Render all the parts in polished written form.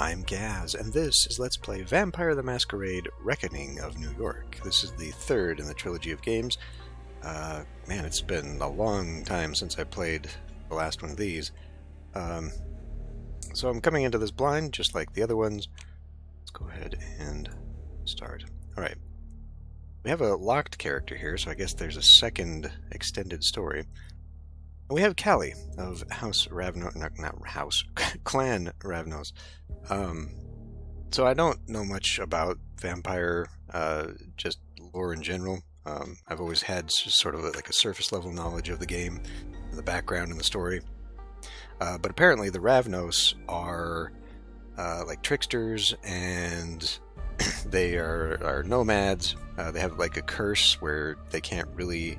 I'm Gaz, and this is Let's Play Vampire the Masquerade Reckoning of New York. This is the third in the trilogy of games. Man, it's been a long time since I played the last one of these. So I'm coming into this blind, just like the other ones. Let's go ahead and start. Alright. We have a locked character here, so I guess there's a second extended story. And we have Callie of House Ravnos, not House, Clan Ravnos. So I don't know much about vampire, just lore in general. I've always had just sort of like a surface level knowledge of the game, the background and the story. But apparently the Ravnos are like tricksters, and they are nomads. They have like a curse where they can't really,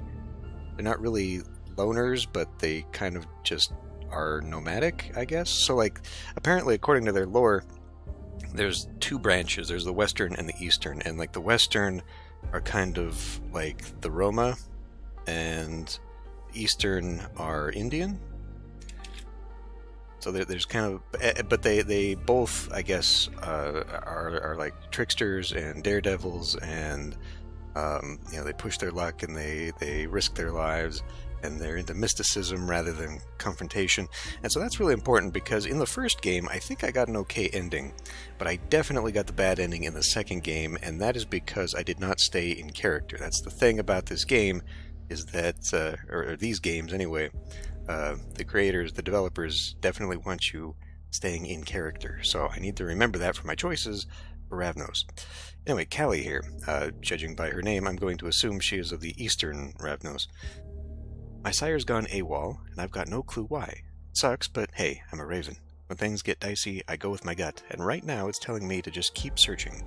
they're not really loners, but they kind of just are nomadic, I guess. So like, apparently according to their lore, there's two branches. There's the Western and the Eastern, and like the Western are kind of like the Roma, and Eastern are Indian. So there's kind of, but they both, I guess, are like tricksters and daredevils, and you know, they push their luck and they risk their lives, and they're into mysticism rather than confrontation. And so that's really important, because in the first game I think I got an okay ending, but I definitely got the bad ending in the second game, and that is because I did not stay in character. That's the thing about this game, is that, or these games anyway, the creators, the developers definitely want you staying in character. So I need to remember that for my choices for Ravnos. Anyway, Callie here, judging by her name, I'm going to assume she is of the Eastern Ravnos. My sire's gone AWOL, and I've got no clue why. It sucks, but hey, I'm a raven. When things get dicey, I go with my gut, and right now it's telling me to just keep searching.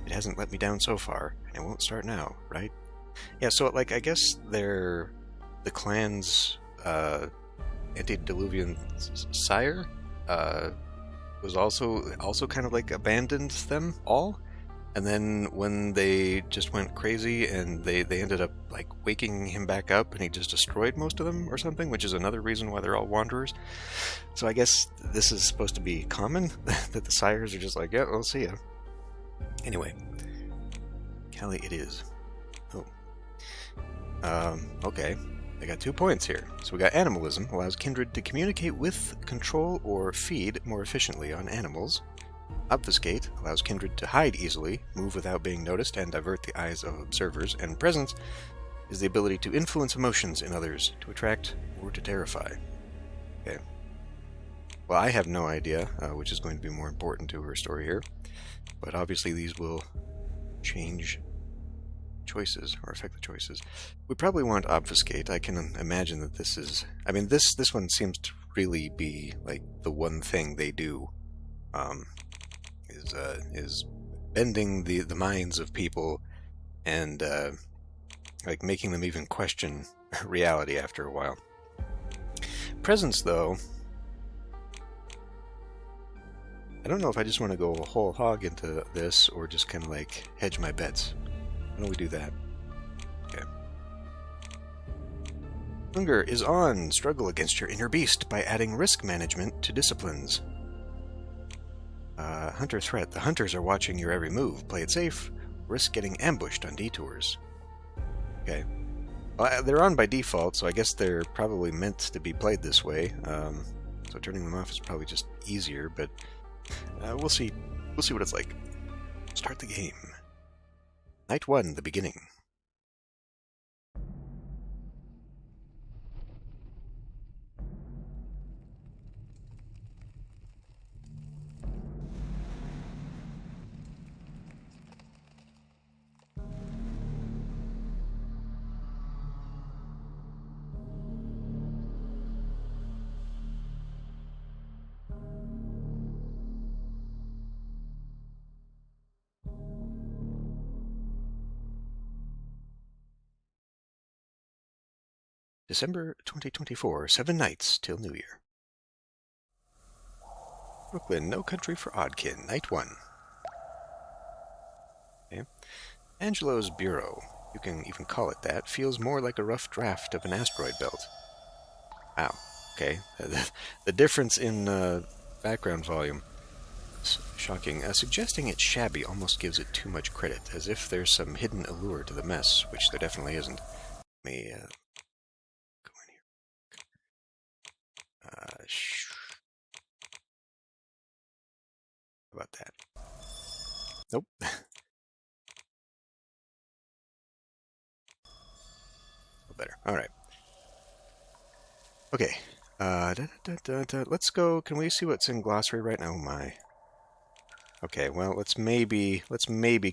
It hasn't let me down so far, and won't start now, right? Yeah, so like, I guess they're the clan's antediluvian sire was also kind of like abandoned them all. And then when they just went crazy and they ended up like waking him back up, and he just destroyed most of them or something, which is another reason why they're all wanderers. So I guess this is supposed to be common, that the sires are just like, yeah, we'll see ya. Anyway, Callie it is. Oh. Okay. I got 2 points here. So we got animalism, allows kindred to communicate with, control, or feed more efficiently on animals. Obfuscate allows kindred to hide easily, move without being noticed, and divert the eyes of observers. And presence is the ability to influence emotions in others, to attract or to terrify. Okay. Well, I have no idea which is going to be more important to her story here, but obviously these will change choices, or affect the choices. We probably want obfuscate. I can imagine that this is, I mean, this one seems to really be like the one thing they do, is bending the minds of people, and like making them even question reality after a while. Presence, though, I don't know if I just want to go whole hog into this, or just kind of like hedge my bets. Why don't we do that? Okay. Hunger is on. Struggle against your inner beast by adding risk management to disciplines. Hunter threat. The hunters are watching your every move. Play it safe. Risk getting ambushed on detours. Okay. Well, they're on by default, so I guess they're probably meant to be played this way. So turning them off is probably just easier, but we'll see. We'll see what it's like. Start the game. Night 1, the beginning. December 2024, 7 nights till New Year. Brooklyn, no country for Oddkin, Night 1. Okay. Angelo's Bureau, you can even call it that, feels more like a rough draft of an asteroid belt. Wow, okay. The difference in background volume Shocking. Suggesting it's shabby almost gives it too much credit, as if there's some hidden allure to the mess, which there definitely isn't. Let me go in here. How about that? Nope. Better. All right. Okay. Let's go. Can we see what's in glossary right now? Oh my. Okay, well, let's maybe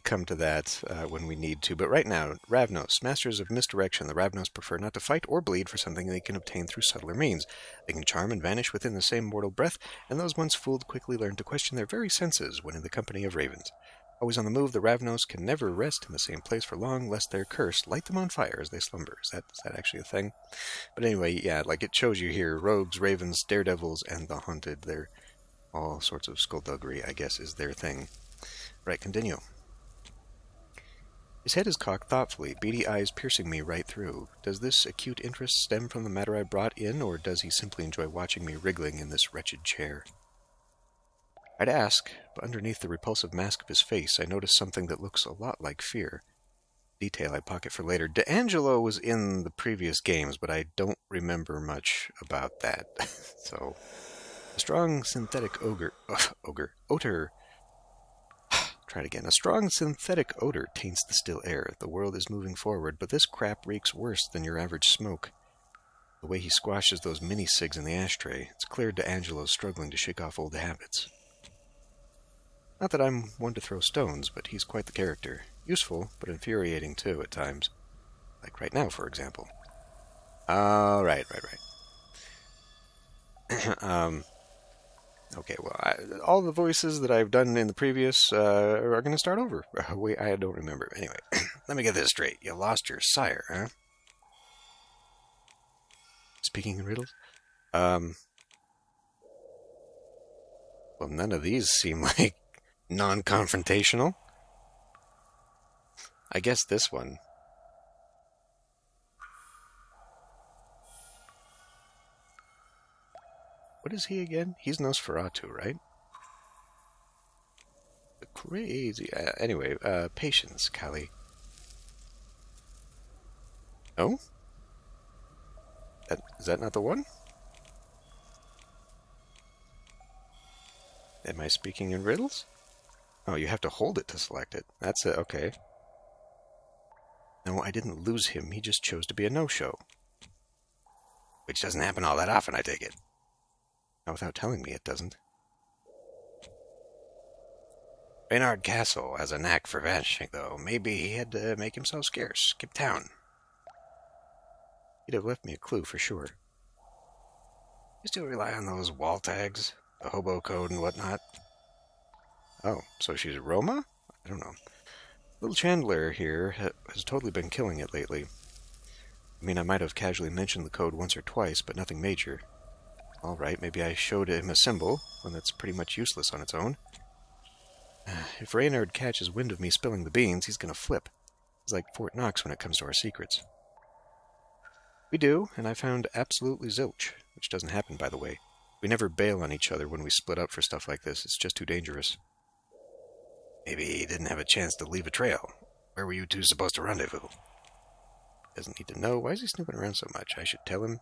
come to that when we need to. But right now, Ravnos, masters of misdirection. The Ravnos prefer not to fight or bleed for something they can obtain through subtler means. They can charm and vanish within the same mortal breath, and those once fooled quickly learn to question their very senses when in the company of ravens. Always on the move, the Ravnos can never rest in the same place for long, lest their curse light them on fire as they slumber. Is that actually a thing? But anyway, yeah, like it shows you here, rogues, ravens, daredevils, and the haunted. They're all sorts of skullduggery, I guess, is their thing. Right, continue. His head is cocked thoughtfully, beady eyes piercing me right through. Does this acute interest stem from the matter I brought in, or does he simply enjoy watching me wriggling in this wretched chair? I'd ask, but underneath the repulsive mask of his face, I notice something that looks a lot like fear. Detail I pocket for later. D'Angelo was in the previous games, but I don't remember much about that. So, a strong synthetic odor. Try it again. A strong synthetic odor taints the still air. The world is moving forward, but this crap reeks worse than your average smoke. The way he squashes those mini-cigs in the ashtray, it's clear D'Angelo's struggling to shake off old habits. Not that I'm one to throw stones, but he's quite the character. Useful, but infuriating too at times. Like right now, for example. Oh, right. Okay, well, all the voices that I've done in the previous are going to start over. Wait, I don't remember. Anyway, let me get this straight. You lost your sire, huh? Speaking in riddles? Well, none of these seem like non-confrontational. I guess this one. What is he again? He's Nosferatu, right? Crazy. Anyway, patience, Callie. Oh? Is that not the one? Am I speaking in riddles? Oh, you have to hold it to select it. That's it, okay. No, I didn't lose him. He just chose to be a no-show. Which doesn't happen all that often, I take it. Not without telling me it doesn't. Reynard Castle has a knack for vanishing, though. Maybe he had to make himself scarce. Skip town. He'd have left me a clue for sure. You still rely on those wall tags? The hobo code and whatnot? Oh, so she's Roma? I don't know. Little Chandler here has totally been killing it lately. I mean, I might have casually mentioned the code once or twice, but nothing major. Alright, maybe I showed him a symbol, one that's pretty much useless on its own. If Reynard catches wind of me spilling the beans, he's gonna flip. He's like Fort Knox when it comes to our secrets. We do, and I found absolutely zilch, which doesn't happen, by the way. We never bail on each other when we split up for stuff like this. It's just too dangerous. Maybe he didn't have a chance to leave a trail. Where were you two supposed to rendezvous? Doesn't need to know. Why is he snooping around so much? I should tell him.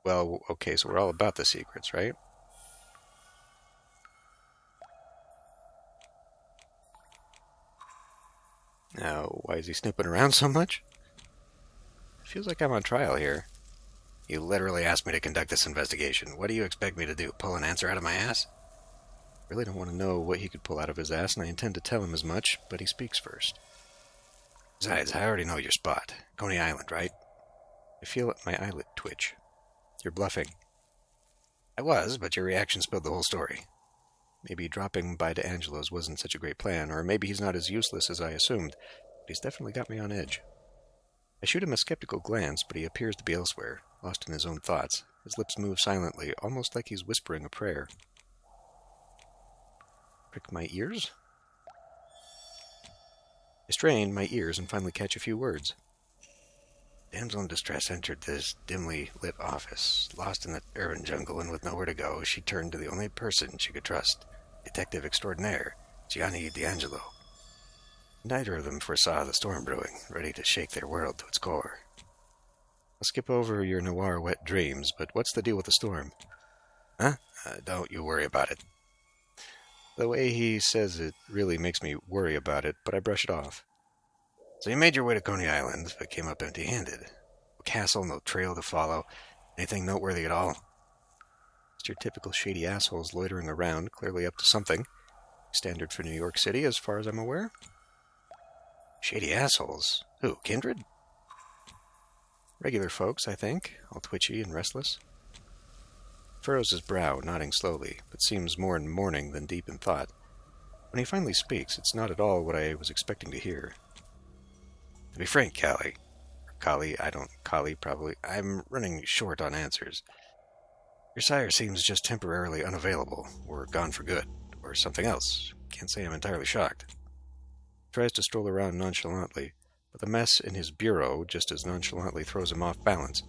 Well, okay, so we're all about the secrets, right? Now, why is he snooping around so much? Feels like I'm on trial here. You literally asked me to conduct this investigation. What do you expect me to do? Pull an answer out of my ass? Really don't want to know what he could pull out of his ass, and I intend to tell him as much, but he speaks first. Besides, I already know your spot. Coney Island, right? I feel my eyelid twitch. You're bluffing. I was, but your reaction spilled the whole story. Maybe dropping by D'Angelo's wasn't such a great plan, or maybe he's not as useless as I assumed, but he's definitely got me on edge. I shoot him a skeptical glance, but he appears to be elsewhere, lost in his own thoughts. His lips move silently, almost like he's whispering a prayer. Prick my ears? I strain my ears and finally catch a few words. Damsel in distress entered this dimly lit office. Lost in the urban jungle and with nowhere to go, she turned to the only person she could trust. Detective Extraordinaire, Gianni D'Angelo. Neither of them foresaw the storm brewing, ready to shake their world to its core. I'll skip over your noir wet dreams, but what's the deal with the storm? Huh? Don't you worry about it. The way he says it really makes me worry about it, but I brush it off. So you made your way to Coney Island, but came up empty-handed. No castle, no trail to follow. Anything noteworthy at all? Just your typical shady assholes loitering around, clearly up to something. Standard for New York City, as far as I'm aware. Shady assholes? Who, kindred? Regular folks, I think, all twitchy and restless. Furrows his brow, nodding slowly, but seems more in mourning than deep in thought. When he finally speaks, it's not at all what I was expecting to hear. To be frank, Callie, probably, I'm running short on answers. Your sire seems just temporarily unavailable, or gone for good, or something else. Can't say I'm entirely shocked. Tries to stroll around nonchalantly, but the mess in his bureau just as nonchalantly throws him off balance.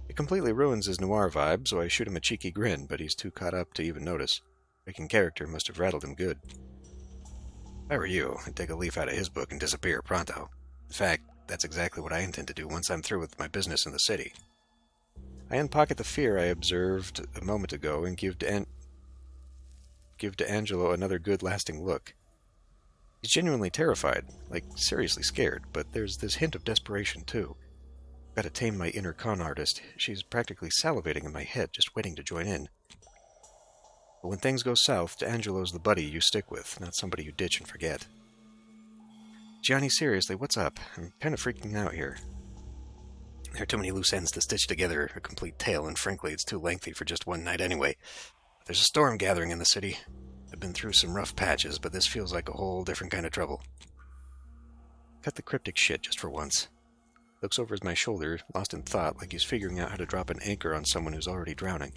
It completely ruins his noir vibe, so I shoot him a cheeky grin, but he's too caught up to even notice. Breaking character must have rattled him good. If I were you, I'd take a leaf out of his book and disappear pronto. In fact, that's exactly what I intend to do once I'm through with my business in the city. I unpocket the fear I observed a moment ago and give D'Angelo another good lasting look. He's genuinely terrified, like seriously scared, but there's this hint of desperation too. Gotta tame my inner con artist. She's practically salivating in my head, just waiting to join in. But when things go south, D'Angelo's the buddy you stick with, not somebody you ditch and forget. Gianni, seriously, what's up? I'm kind of freaking out here. There are too many loose ends to stitch together a complete tale, and frankly, it's too lengthy for just one night anyway. There's a storm gathering in the city. I've been through some rough patches, but this feels like a whole different kind of trouble. Cut the cryptic shit just for once. Looks over my shoulder, lost in thought, like he's figuring out how to drop an anchor on someone who's already drowning.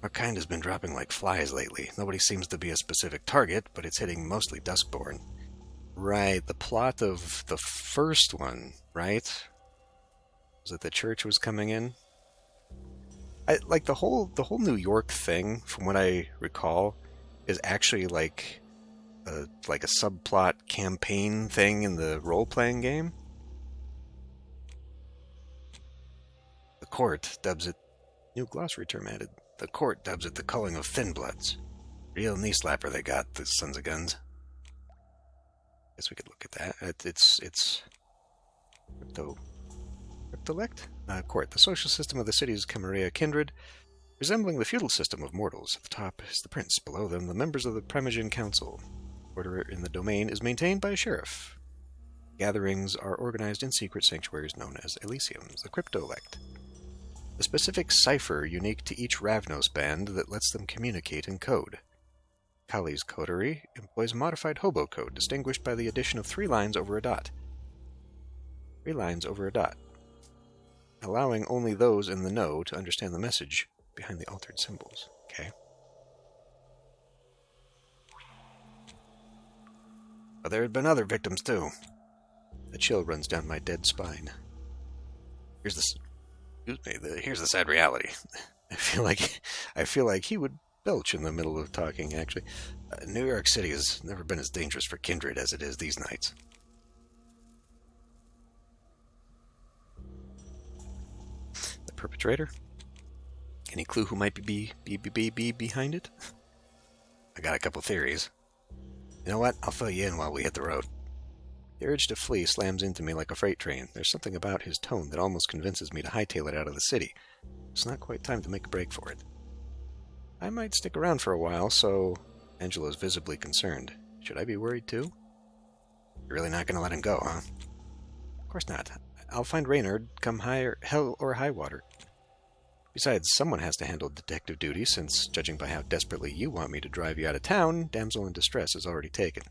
Our kind has been dropping like flies lately. Nobody seems to be a specific target, but it's hitting mostly Duskborn. Right, the plot of the first one, right? Was it the church was coming in? Like the whole New York thing, from what I recall, is actually like a subplot campaign thing in the role-playing game. The court dubs it... New glossary term added. The court dubs it the culling of thin bloods. Real knee slapper they got, the sons of guns. Guess we could look at that. It's Cryptolect? Court. The social system of the city's Camarilla kindred, resembling the feudal system of mortals. At the top is the prince. Below them, the members of the Primogen Council. Order in the domain is maintained by a sheriff. Gatherings are organized in secret sanctuaries known as Elysiums. The Cryptolect. A specific cipher unique to each Ravnos band that lets them communicate in code. Kali's coterie employs a modified hobo code distinguished by the addition of 3 lines over a dot. 3 lines over a dot, allowing only those in the know to understand the message behind the altered symbols. Okay. But there had been other victims too. A chill runs down my dead spine. Here's the sad reality. I feel like he would belch in the middle of talking, actually. New York City has never been as dangerous for kindred as it is these nights. The perpetrator? Any clue who might be behind it? I got a couple theories. You know what? I'll fill you in while we hit the road. The urge to flee slams into me like a freight train. There's something about his tone that almost convinces me to hightail it out of the city. It's not quite time to make a break for it. I might stick around for a while, so... Angela's visibly concerned. Should I be worried too? You're really not going to let him go, huh? Of course not. I'll find Reynard, come hell or high water. Besides, someone has to handle detective duty, since, judging by how desperately you want me to drive you out of town, damsel in distress is already taken.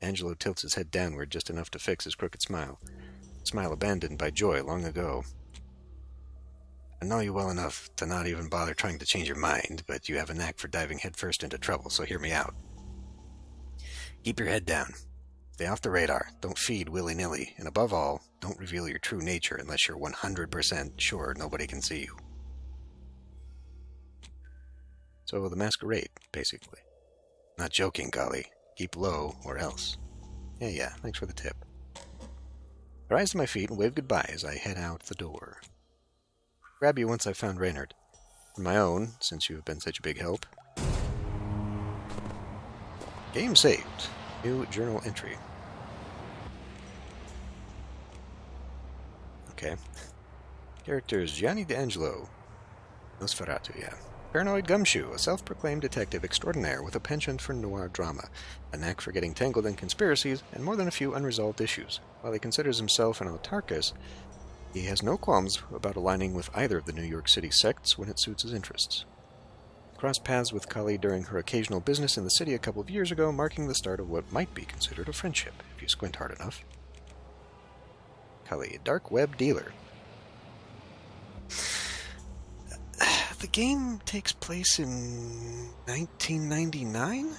Angelo tilts his head downward just enough to fix his crooked smile. Smile abandoned by joy long ago. I know you well enough to not even bother trying to change your mind, but you have a knack for diving headfirst into trouble, so hear me out. Keep your head down. Stay off the radar. Don't feed willy-nilly. And above all, don't reveal your true nature unless you're 100% sure nobody can see you. So the Masquerade, basically. Not joking, golly. Keep low, or else. Yeah, thanks for the tip. I rise to my feet and wave goodbye as I head out the door. Grab you once I've found Reynard. On my own, since you have been such a big help. Game saved. New journal entry. Okay. Characters: Gianni D'Angelo. Nosferatu, yeah. Paranoid Gumshoe, a self-proclaimed detective extraordinaire with a penchant for noir drama, a knack for getting tangled in conspiracies, and more than a few unresolved issues. While he considers himself an autarchist, he has no qualms about aligning with either of the New York City sects when it suits his interests. Crossed paths with Kali during her occasional business in the city a couple of years ago, marking the start of what might be considered a friendship, if you squint hard enough. Kali, a dark web dealer. The game takes place in 1999?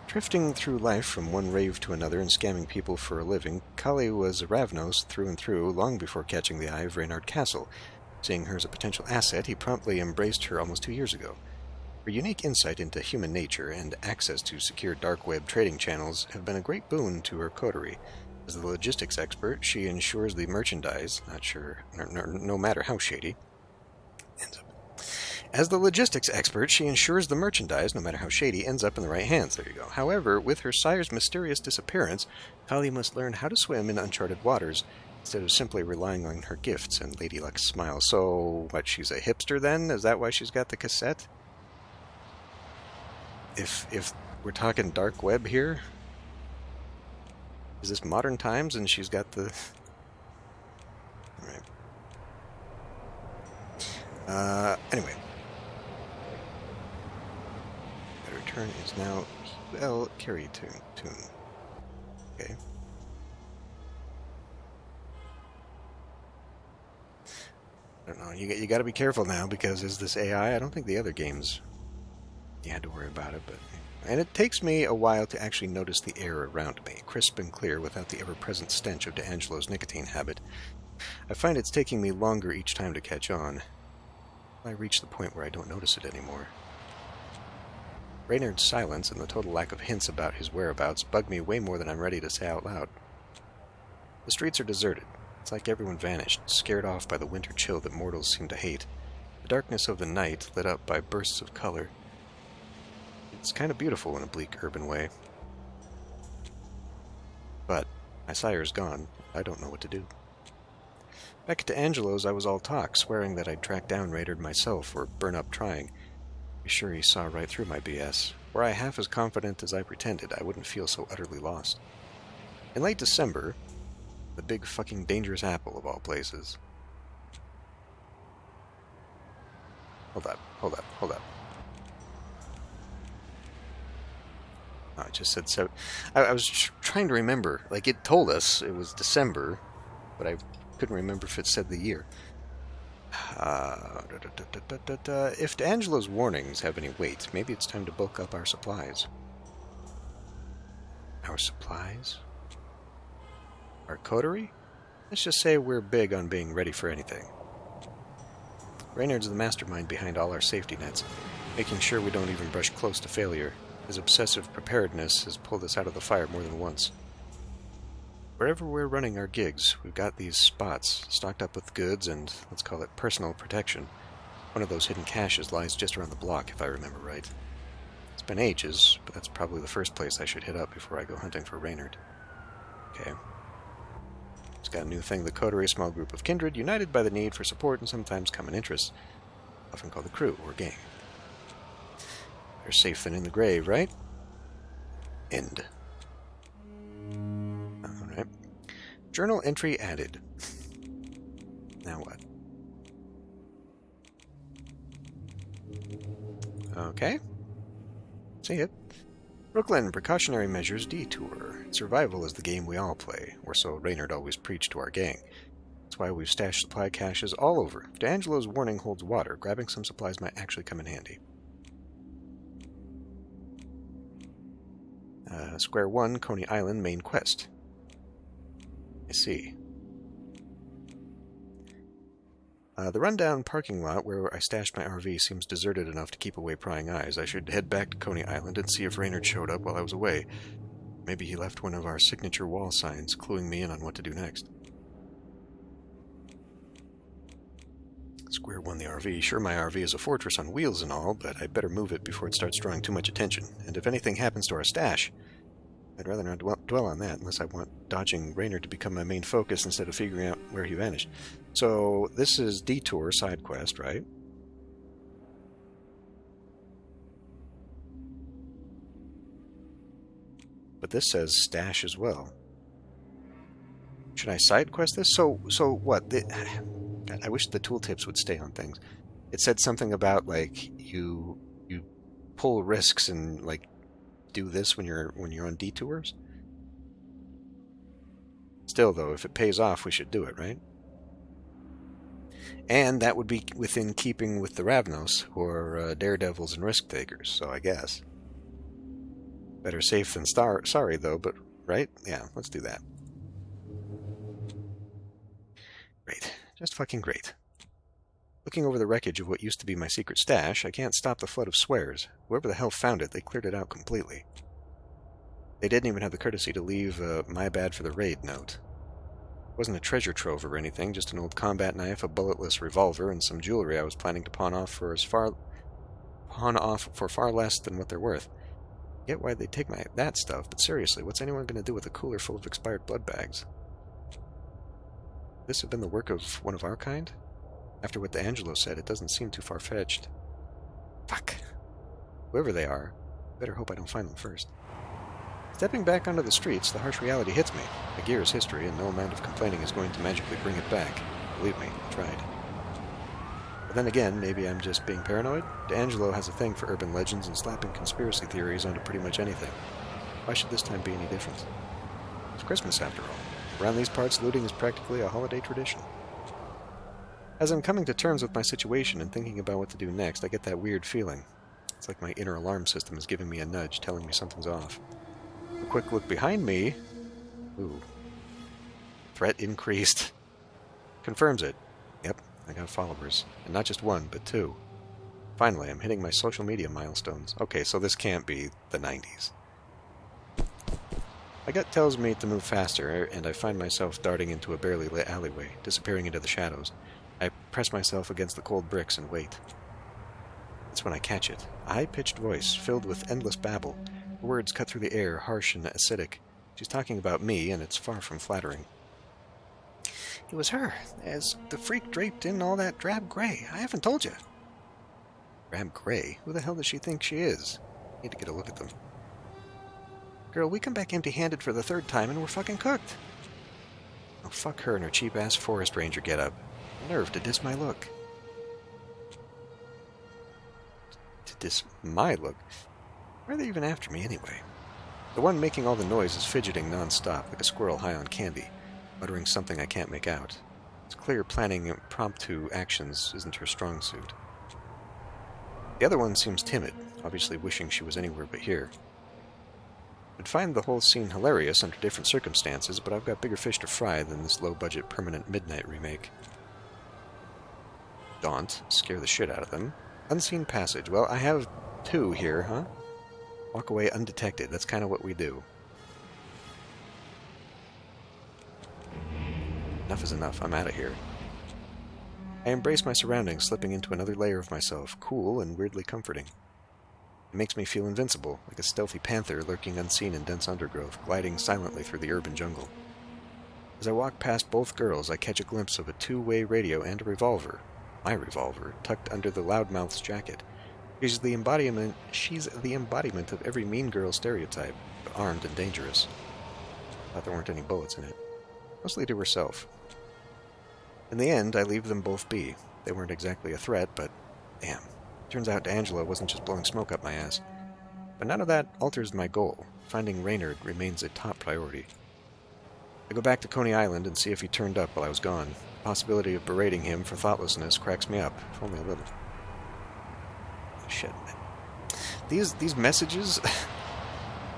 Drifting through life from one rave to another and scamming people for a living, Kali was a Ravnos through and through long before catching the eye of Reynard Castle. Seeing her as a potential asset, he promptly embraced her almost 2 years ago. Her unique insight into human nature and access to secure dark web trading channels have been a great boon to her coterie. As the logistics expert, she ensures the merchandise, no matter how shady, ends up. As the logistics expert, she ensures the merchandise, no matter how shady, ends up in the right hands. There you go. However, with her sire's mysterious disappearance, Kali must learn how to swim in uncharted waters, instead of simply relying on her gifts and ladylike smile. So, what, she's a hipster then? Is that why she's got the cassette? If we're talking dark web here? Is this modern times and she's got the... Alright. Anyway. The return is now carry tune. Okay. I don't know. You got to be careful now, because is this AI? I don't think the other games you had to worry about it, but... And it takes me a while to actually notice the air around me, crisp and clear without the ever-present stench of D'Angelo's nicotine habit. I find it's taking me longer each time to catch on. I reach the point where I don't notice it anymore. Reynard's silence and the total lack of hints about his whereabouts bug me way more than I'm ready to say out loud. The streets are deserted. It's like everyone vanished, scared off by the winter chill that mortals seem to hate. The darkness of the night lit up by bursts of color. It's kind of beautiful in a bleak urban way. But my sire's gone. I don't know what to do. Back at D'Angelo's, I was all talk, swearing that I'd track down Reynard myself or burn up trying. Be sure he saw right through my BS. Were I half as confident as I pretended, I wouldn't feel so utterly lost. In late December, the big fucking dangerous apple of all places. Hold up. Oh, it just said so. I was trying to remember. Like, it told us it was December, but I couldn't remember if it said the year. If D'Angelo's warnings have any weight, maybe it's time to bulk up our supplies. Our supplies? Our coterie? Let's just say we're big on being ready for anything. Reynard's the mastermind behind all our safety nets, making sure we don't even brush close to failure. His obsessive preparedness has pulled us out of the fire more than once. Wherever we're running our gigs, we've got these spots stocked up with goods and, let's call it, personal protection. One of those hidden caches lies just around the block, if I remember right. It's been ages, but that's probably the first place I should hit up before I go hunting for Reynard. Okay. It's got a new thing, the coterie, a small group of kindred, united by the need for support and sometimes common interests, often called the crew or gang. Better safe than in the grave, right? End. Alright. Journal entry added. Now what? Okay. See it. Brooklyn, precautionary measures detour. Survival is the game we all play, or so Reynard always preached to our gang. That's why we've stashed supply caches all over. If D'Angelo's warning holds water, grabbing some supplies might actually come in handy. Square 1, Coney Island, main quest. I see. The rundown parking lot where I stashed my RV seems deserted enough to keep away prying eyes. I should head back to Coney Island and see if Reynard showed up while I was away. Maybe he left one of our signature wall signs, cluing me in on what to do next. Square one the RV. Sure, my RV is a fortress on wheels and all, but I'd better move it before it starts drawing too much attention. And if anything happens to our stash, I'd rather not dwell on that unless I want dodging Reynard to become my main focus instead of figuring out where he vanished. So this is Detour side quest, right? But this says stash as well. Should I side quest this? So what? God, I wish the tooltips would stay on things. It said something about like you pull risks and like do this when you're on detours. Still though, if it pays off, we should do it, right? And that would be within keeping with the Ravnos, who are daredevils and risk takers. So I guess better safe than sorry though. But right? Yeah, let's do that. Great. Just fucking great. Looking over the wreckage of what used to be my secret stash, I can't stop the flood of swears. Whoever the hell found it, they cleared it out completely. They didn't even have the courtesy to leave a my bad for the raid note. It wasn't a treasure trove or anything, just an old combat knife, a bulletless revolver, and some jewelry I was planning to pawn off for far less than what they're worth. I get why they'd take that stuff, but seriously, what's anyone going to do with a cooler full of expired blood bags? This have been the work of one of our kind? After what D'Angelo said, it doesn't seem too far-fetched. Fuck. Whoever they are, better hope I don't find them first. Stepping back onto the streets, the harsh reality hits me. The gear is history, and no amount of complaining is going to magically bring it back. Believe me, I tried. But then again, maybe I'm just being paranoid. D'Angelo has a thing for urban legends and slapping conspiracy theories onto pretty much anything. Why should this time be any different? It's Christmas, after all. Around these parts, looting is practically a holiday tradition. As I'm coming to terms with my situation and thinking about what to do next, I get that weird feeling. It's like my inner alarm system is giving me a nudge, telling me something's off. A quick look behind me. Ooh. Threat increased. Confirms it. Yep, I got followers. And not just one, but two. Finally, I'm hitting my social media milestones. Okay, so this can't be the 90s. My gut tells me to move faster, and I find myself darting into a barely lit alleyway, disappearing into the shadows. I press myself against the cold bricks and wait. That's when I catch it. A high-pitched voice, filled with endless babble. Her words cut through the air, harsh and acidic. She's talking about me, and it's far from flattering. It was her, as the freak draped in all that drab gray. I haven't told you. Drab gray? Who the hell does she think she is? Need to get a look at them. Girl, we come back empty-handed for the third time, and we're fucking cooked. Oh, fuck her and her cheap-ass forest ranger getup. Nerve to diss my look. To diss my look? Why are they even after me anyway? The one making all the noise is fidgeting non-stop, like a squirrel high on candy, muttering something I can't make out. It's clear planning impromptu actions isn't her strong suit. The other one seems timid, obviously wishing she was anywhere but here. I'd find the whole scene hilarious under different circumstances, but I've got bigger fish to fry than this low-budget permanent Midnight remake. Daunt, scare the shit out of them. Unseen passage. Well, I have two here, huh? Walk away undetected. That's kind of what we do. Enough is enough. I'm out of here. I embrace my surroundings, slipping into another layer of myself, cool and weirdly comforting. It makes me feel invincible, like a stealthy panther lurking unseen in dense undergrowth, gliding silently through the urban jungle. As I walk past both girls, I catch a glimpse of a two-way radio and a revolver. My revolver, tucked under the loudmouth's jacket. She's the embodiment of every mean girl stereotype, but armed and dangerous. Thought there weren't any bullets in it. Mostly to herself. In the end, I leave them both be. They weren't exactly a threat, but damn. Turns out D'Angelo wasn't just blowing smoke up my ass. But none of that alters my goal. Finding Reynard remains a top priority. I go back to Coney Island and see if he turned up while I was gone. The possibility of berating him for thoughtlessness cracks me up, if only a little. Shit. These messages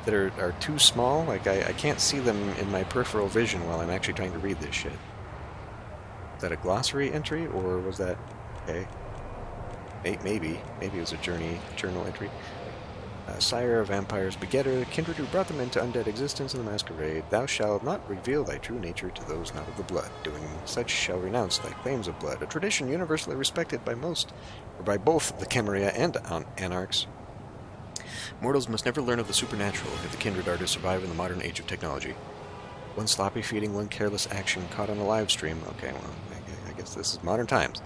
that are too small, like I can't see them in my peripheral vision while I'm actually trying to read this shit. that a glossary entry, or was that... Okay. Maybe it was a journal entry. Sire of vampires, begetter, kindred who brought them into undead existence in the Masquerade, thou shalt not reveal thy true nature to those not of the blood. Doing such shall renounce thy claims of blood, a tradition universally respected by both the Camarilla and Anarchs. Mortals must never learn of the supernatural if the kindred are to survive in the modern age of technology. One sloppy feeding, one careless action caught on a live stream. Okay, well, I guess this is modern times.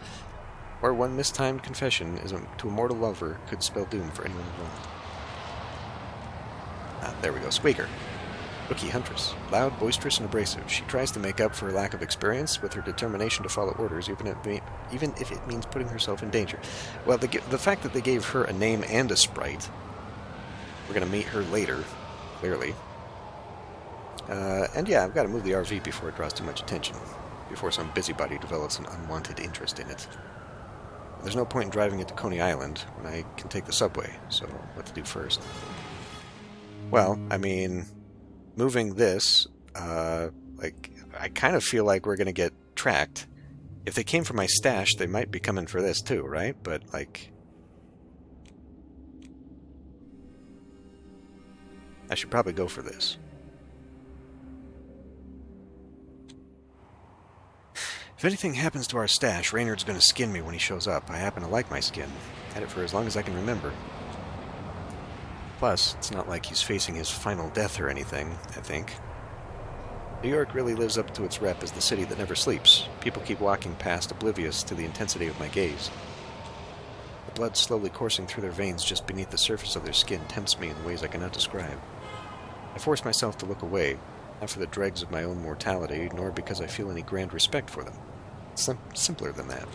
Or one mistimed confession to a mortal lover could spell doom for anyone involved. There we go. Squeaker. Rookie huntress. Loud, boisterous, and abrasive. She tries to make up for her lack of experience with her determination to follow orders, even if it means putting herself in danger. Well, the fact that they gave her a name and a sprite, we're going to meet her later, clearly. And yeah, I've got to move the RV before it draws too much attention, before some busybody develops an unwanted interest in it. There's no point in driving it to Coney Island when I can take the subway, so what to do first? Well, I mean, moving this, I kind of feel like we're going to get tracked. If they came for my stash, they might be coming for this too, right? But, like, I should probably go for this. If anything happens to our stash, Reynard's going to skin me when he shows up. I happen to like my skin. Had it for as long as I can remember. Plus, it's not like he's facing his final death or anything, I think. New York really lives up to its rep as the city that never sleeps. People keep walking past, oblivious to the intensity of my gaze. The blood slowly coursing through their veins just beneath the surface of their skin tempts me in ways I cannot describe. I force myself to look away, not for the dregs of my own mortality, nor because I feel any grand respect for them. It's simpler than that.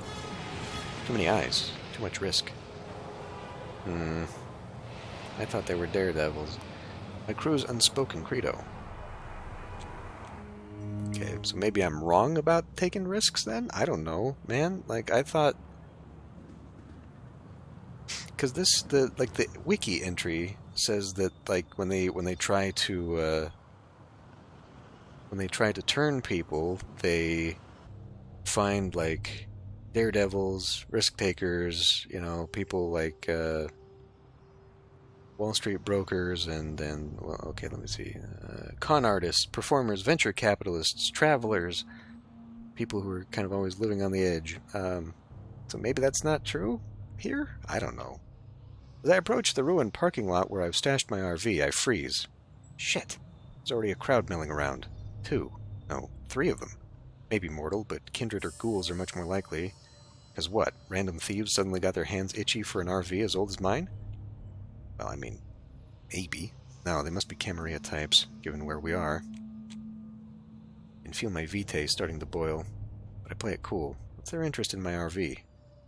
Too many eyes, too much risk. I thought they were daredevils. My crew's unspoken credo. Okay, so maybe I'm wrong about taking risks then? I don't know, man. Like, I thought... Because the wiki entry says that, like, when they try to turn people, they find, like, daredevils, risk takers, you know, people like Wall Street brokers, and then, well, okay, let me see, con artists, performers, venture capitalists, travelers, people who are kind of always living on the edge. So maybe that's not true here? I don't know. As I approach the ruined parking lot where I've stashed my RV, I freeze. Shit. There's already a crowd milling around. 2. No, 3 of them. Maybe mortal, but kindred or ghouls are much more likely. Because what? Random thieves suddenly got their hands itchy for an RV as old as mine? Well, I mean, maybe. No, they must be Camarilla types, given where we are. I can feel my vitae starting to boil, but I play it cool. What's their interest in my RV?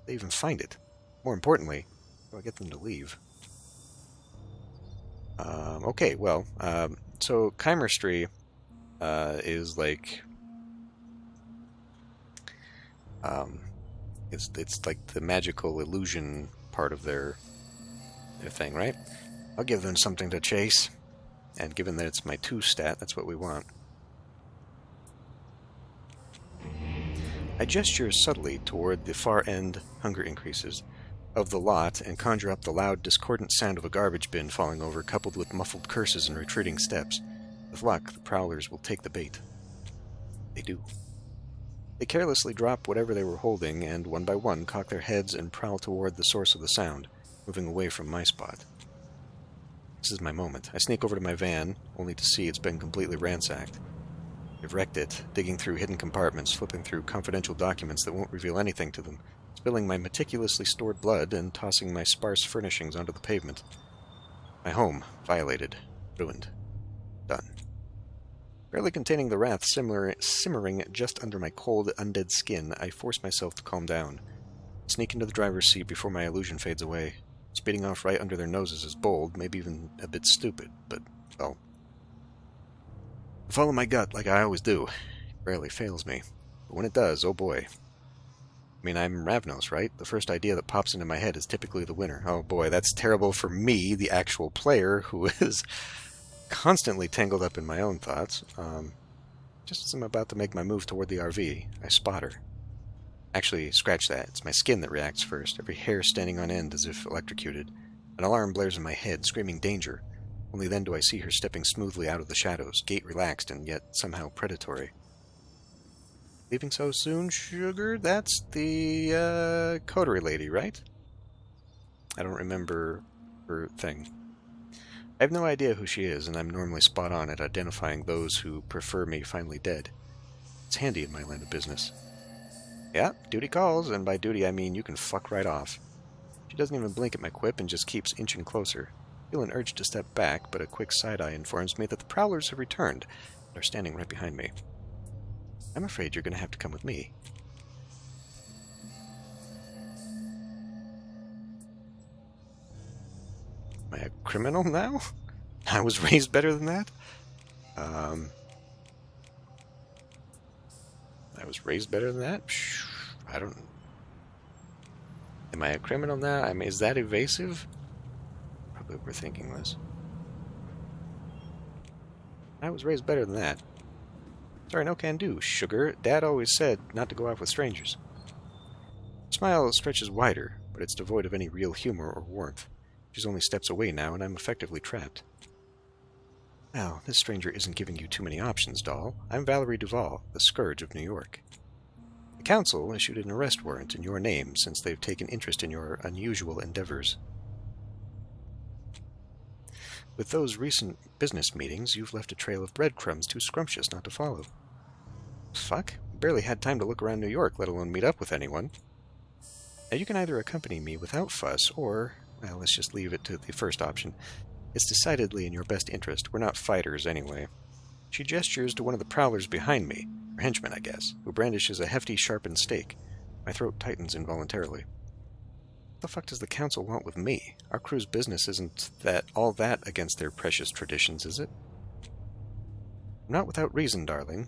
They even find it. More importantly, how do I get them to leave? Okay, well, so chemistry is like... It's like the magical illusion part of their thing, right? I'll give them something to chase. And given that it's my 2 stat, that's what we want. I gesture subtly toward the far end, hunger increases, of the lot and conjure up the loud, discordant sound of a garbage bin falling over, coupled with muffled curses and retreating steps. With luck, the prowlers will take the bait. They do. They carelessly drop whatever they were holding and, one by one, cock their heads and prowl toward the source of the sound, moving away from my spot. This is my moment. I sneak over to my van, only to see it's been completely ransacked. I've wrecked it, digging through hidden compartments, flipping through confidential documents that won't reveal anything to them, spilling my meticulously stored blood, and tossing my sparse furnishings onto the pavement. My home, violated, ruined, done. Barely containing the wrath simmering just under my cold, undead skin, I force myself to calm down. Sneak into the driver's seat before my illusion fades away. Speeding off right under their noses is bold, maybe even a bit stupid, but, well... I follow my gut like I always do. It rarely fails me. But when it does, oh boy. I mean, I'm Ravnos, right? The first idea that pops into my head is typically the winner. Oh boy, that's terrible for me, the actual player, who is constantly tangled up in my own thoughts. Just as I'm about to make my move toward the RV, I spot her. Actually, scratch that. It's my skin that reacts first, every hair standing on end as if electrocuted. An alarm blares in my head, screaming danger. Only then do I see her stepping smoothly out of the shadows, gait relaxed and yet somehow predatory. Leaving so soon, sugar? That's the, coterie lady, right? I don't remember her thing. I have no idea who she is, and I'm normally spot on at identifying those who prefer me finally dead. It's handy in my line of business. Yeah, duty calls, and by duty I mean you can fuck right off. She doesn't even blink at my quip and just keeps inching closer. I feel an urge to step back, but a quick side-eye informs me that the prowlers have returned and are standing right behind me. I'm afraid you're going to have to come with me. Am I a criminal now? I was raised better than that? I was raised better than that? I don't... Am I a criminal now? I mean, is that evasive? Probably overthinking this. I was raised better than that. Sorry, no can do, sugar. Dad always said not to go out with strangers. The smile stretches wider, but it's devoid of any real humor or warmth. She's only steps away now, and I'm effectively trapped. Well, this stranger isn't giving you too many options, doll. I'm Valerie Duval, the Scourge of New York. The council issued an arrest warrant in your name since they've taken interest in your unusual endeavors. With those recent business meetings, you've left a trail of breadcrumbs too scrumptious not to follow. Fuck, barely had time to look around New York, let alone meet up with anyone. Now you can either accompany me without fuss, or, well, let's just leave it to the first option. It's decidedly in your best interest. We're not fighters anyway. She gestures to one of the prowlers behind me, or henchman, I guess, who brandishes a hefty, sharpened stake. My throat tightens involuntarily. What the fuck does the council want with me? Our crew's business isn't all that against their precious traditions, is it? Not without reason, darling.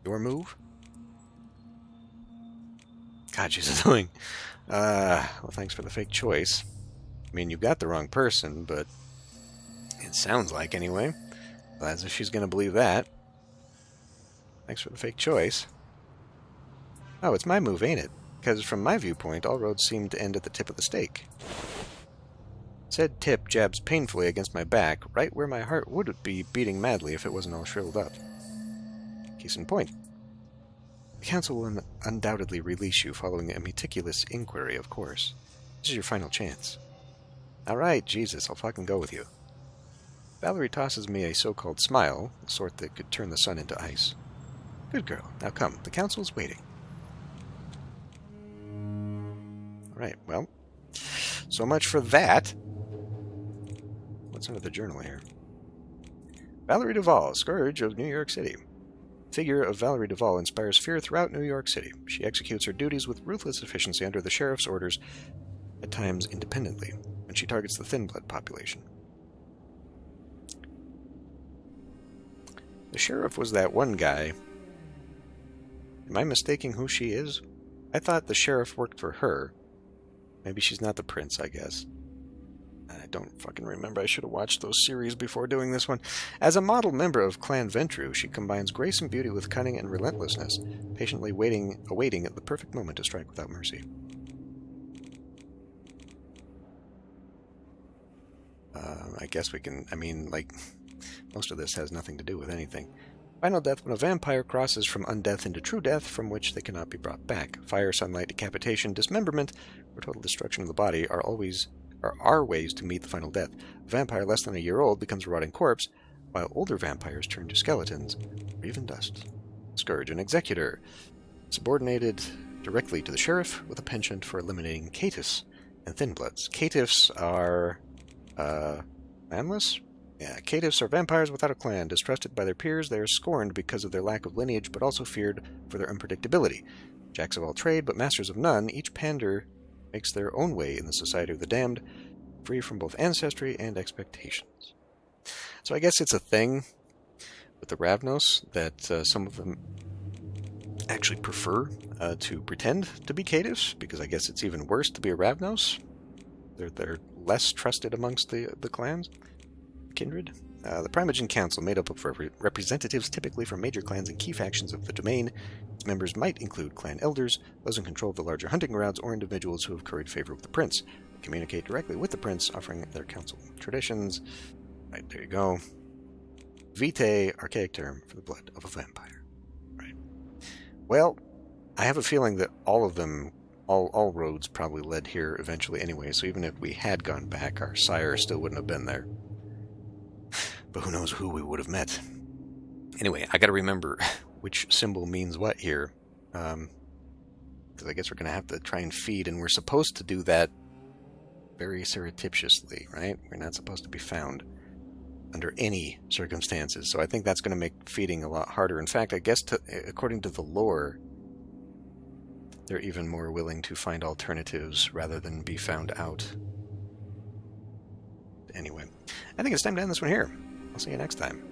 Your move? God, she's annoying. Well, thanks for the fake choice. I mean, you got the wrong person, but it sounds like, anyway. Well, as if she's going to believe that. Thanks for the fake choice. Oh, it's my move, ain't it? Because from my viewpoint, all roads seem to end at the tip of the stake. Said tip jabs painfully against my back, right where my heart would be beating madly if it wasn't all shriveled up. Case in point. The council will undoubtedly release you following a meticulous inquiry, of course. This is your final chance. Alright, Jesus, I'll fucking go with you. Valerie tosses me a so-called smile, the sort that could turn the sun into ice. Good girl. Now come, the council's waiting. Alright, well, so much for that. What's under the journal here? Valerie Duval, Scourge of New York City. The figure of Valerie Duval inspires fear throughout New York City. She executes her duties with ruthless efficiency under the sheriff's orders, at times independently, when she targets the thin blood population. The sheriff was that one guy. Am I mistaking who she is? I thought the sheriff worked for her. Maybe she's not the prince, I guess. I don't fucking remember. I should have watched those series before doing this one. As a model member of Clan Ventru, she combines grace and beauty with cunning and relentlessness, patiently awaiting the perfect moment to strike without mercy. I guess we can... I mean, like, most of this has nothing to do with anything. Final death when a vampire crosses from undeath into true death, from which they cannot be brought back. Fire, sunlight, decapitation, dismemberment, or total destruction of the body are ways to meet the final death. A vampire less than a year old becomes a rotting corpse, while older vampires turn to skeletons, or even dust. Scourge, an executor, subordinated directly to the sheriff, with a penchant for eliminating caitiffs and thin-bloods. Caitiffs are... clanless? Yeah, caitiffs are vampires without a clan. Distrusted by their peers, they are scorned because of their lack of lineage, but also feared for their unpredictability. Jacks of all trade, but masters of none, each pander makes their own way in the society of the damned, free from both ancestry and expectations. So I guess it's a thing with the Ravnos that some of them actually prefer to pretend to be caitiffs, because I guess it's even worse to be a Ravnos. They're less trusted amongst the clans. kindred. The Primogen Council, made up of representatives typically from major clans and key factions of the domain. Its members might include clan elders, those in control of the larger hunting grounds, or individuals who have curried favor with the prince. They communicate directly with the prince, offering their council traditions. Right, there you go. Vitae, archaic term for the blood of a vampire. Right. Well, I have a feeling that all of them, all roads probably led here eventually anyway, so even if we had gone back, our sire still wouldn't have been there. But who knows who we would have met. Anyway, I gotta remember which symbol means what here. Because I guess we're gonna have to try and feed, and we're supposed to do that very surreptitiously, right? We're not supposed to be found under any circumstances. So I think that's going to make feeding a lot harder. In fact, I guess according to the lore, they're even more willing to find alternatives rather than be found out. Anyway, I think it's time to end this one here. I'll see you next time.